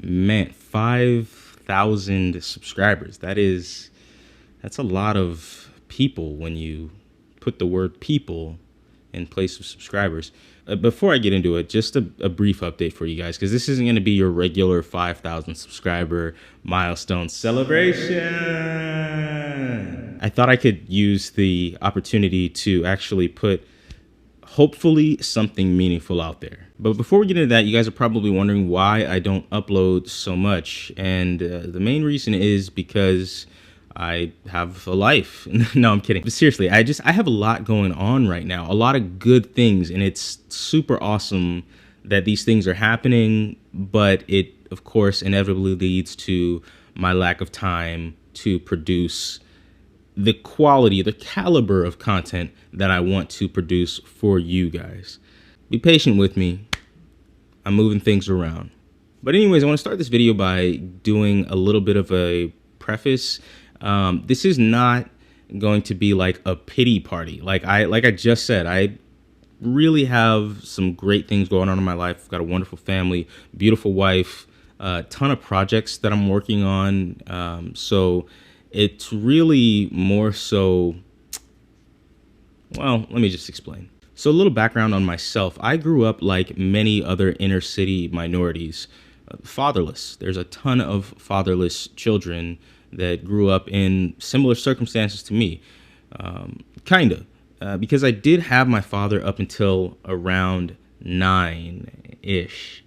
Man, 5,000 subscribers. That's a lot of people when you put the word people in place of subscribers. Before I get into it, just a brief update for you guys, because this isn't going to be your regular 5,000 subscriber milestone celebration. I thought I could use the opportunity to actually put hopefully something meaningful out there. But before we get into that, you guys are probably wondering why I don't upload so much. And the main reason is because I have a life. No, I'm kidding. But seriously, I have a lot going on right now, a lot of good things. And it's super awesome that these things are happening. But it, of course, inevitably leads to my lack of time to produce the quality, the caliber of content that I want to produce for you guys. Be patient with me. I'm moving things around. But anyways, I want to start this video by doing a little bit of a preface. This is not going to be like a pity party. Like I just said, I really have some great things going on in my life. I've got a wonderful family, beautiful wife, a ton of projects that I'm working on. So it's really more so, well, let me just explain. So a little background on myself. I grew up like many other inner city minorities, fatherless. There's a ton of fatherless children that grew up in similar circumstances to me, because I did have my father up until around 9-ish.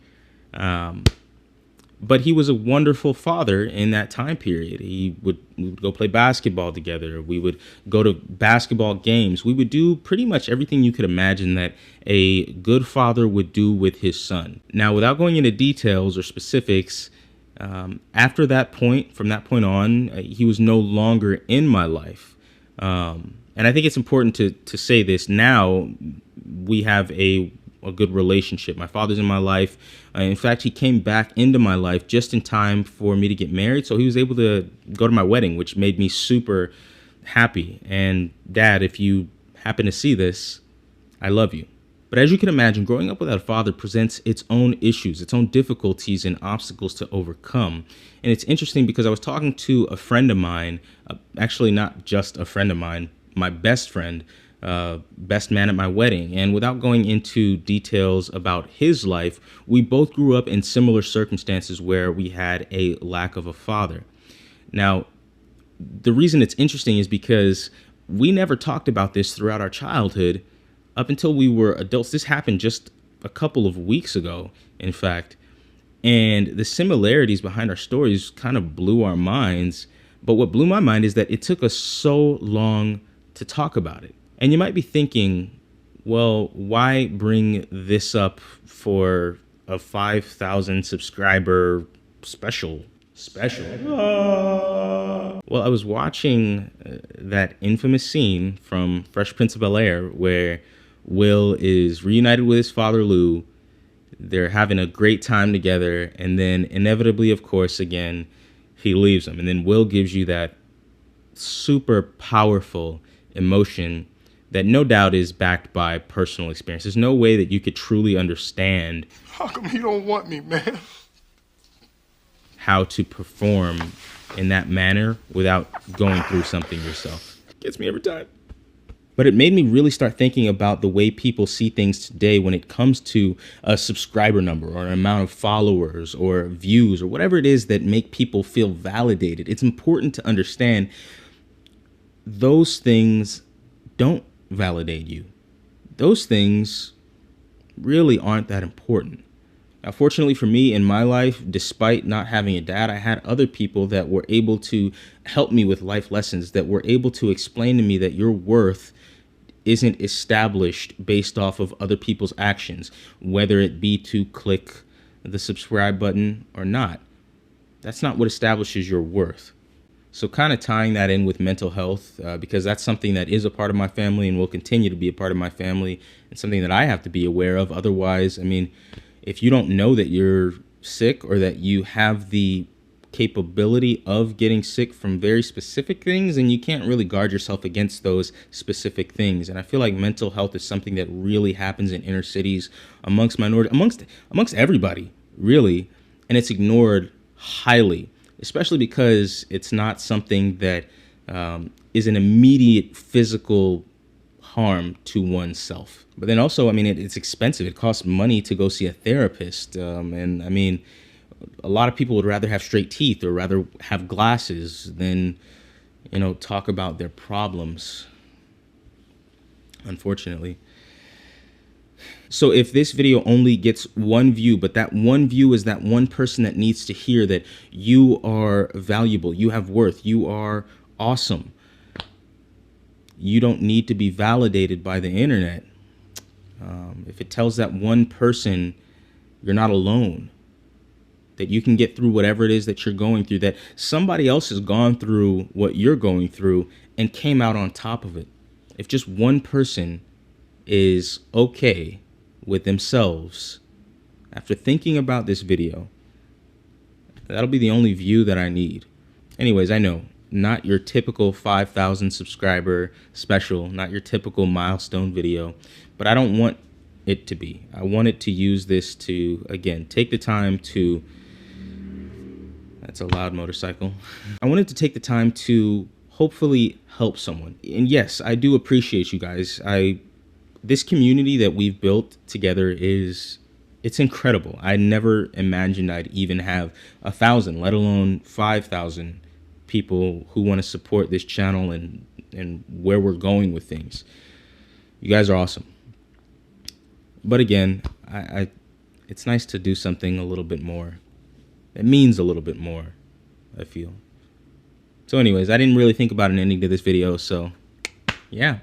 But he was a wonderful father in that time period. We would go play basketball together. We would go to basketball games. We would do pretty much everything you could imagine that a good father would do with his son. Now, without going into details or specifics, after that point, from that point on, he was no longer in my life. And I think it's important to say this. Now we have a good relationship. My father's in my life. In fact, he came back into my life just in time for me to get married. So he was able to go to my wedding, which made me super happy. And Dad, if you happen to see this, I love you. But as you can imagine, growing up without a father presents its own issues, its own difficulties and obstacles to overcome. And it's interesting because I was talking to a friend of mine, actually not just a friend of mine, my best friend, best man at my wedding. And without going into details about his life, we both grew up in similar circumstances where we had a lack of a father. Now, the reason it's interesting is because we never talked about this throughout our childhood up until we were adults. This happened just a couple of weeks ago, in fact. And the similarities behind our stories kind of blew our minds. But what blew my mind is that it took us so long to talk about it. And you might be thinking, well, why bring this up for a 5,000 subscriber special? Well, I was watching that infamous scene from Fresh Prince of Bel-Air where Will is reunited with his father, Lou. They're having a great time together. And then inevitably, of course, again, he leaves him. And then Will gives you that super powerful emotion that no doubt is backed by personal experience. There's no way that you could truly understand How come you don't want me, man? how to perform in that manner without going through something yourself. Gets me every time. But it made me really start thinking about the way people see things today when it comes to a subscriber number or an amount of followers or views or whatever it is that make people feel validated. It's important to understand those things don't validate you. Those things really aren't that important. Now, fortunately for me in my life, despite not having a dad, I had other people that were able to help me with life lessons, that were able to explain to me that your worth isn't established based off of other people's actions, whether it be to click the subscribe button or not. That's not what establishes your worth. So kind of tying that in with mental health, because that's something that is a part of my family and will continue to be a part of my family, and something that I have to be aware of. Otherwise, I mean, if you don't know that you're sick or that you have the capability of getting sick from very specific things, and you can't really guard yourself against those specific things. And I feel like mental health is something that really happens in inner cities amongst minority, amongst everybody, really. and it's ignored highly, especially because it's not something that is an immediate physical harm to oneself. But then also, I mean, it's expensive. It costs money to go see a therapist. And I mean, a lot of people would rather have straight teeth or rather have glasses than, talk about their problems, unfortunately. So if this video only gets one view, but that one view is that one person that needs to hear that you are valuable, you have worth, you are awesome, you don't need to be validated by the internet. If it tells that one person you're not alone, that you can get through whatever it is that you're going through, that somebody else has gone through what you're going through and came out on top of it. If just one person is okay with themselves after thinking about this video, that'll be the only view that I need. Anyways, I know, not your typical 5,000 subscriber special, not your typical milestone video, but I don't want it to be. I wanted to use this to, again, take the time to, that's a loud motorcycle. I wanted to take the time to hopefully help someone. And yes, I do appreciate you guys. This community that we've built together it's incredible. I never imagined I'd even have 1,000, let alone 5,000 people who want to support this channel and where we're going with things. You guys are awesome. But again, it's nice to do something a little bit more. It means a little bit more, I feel. So anyways, I didn't really think about an ending to this video, so yeah.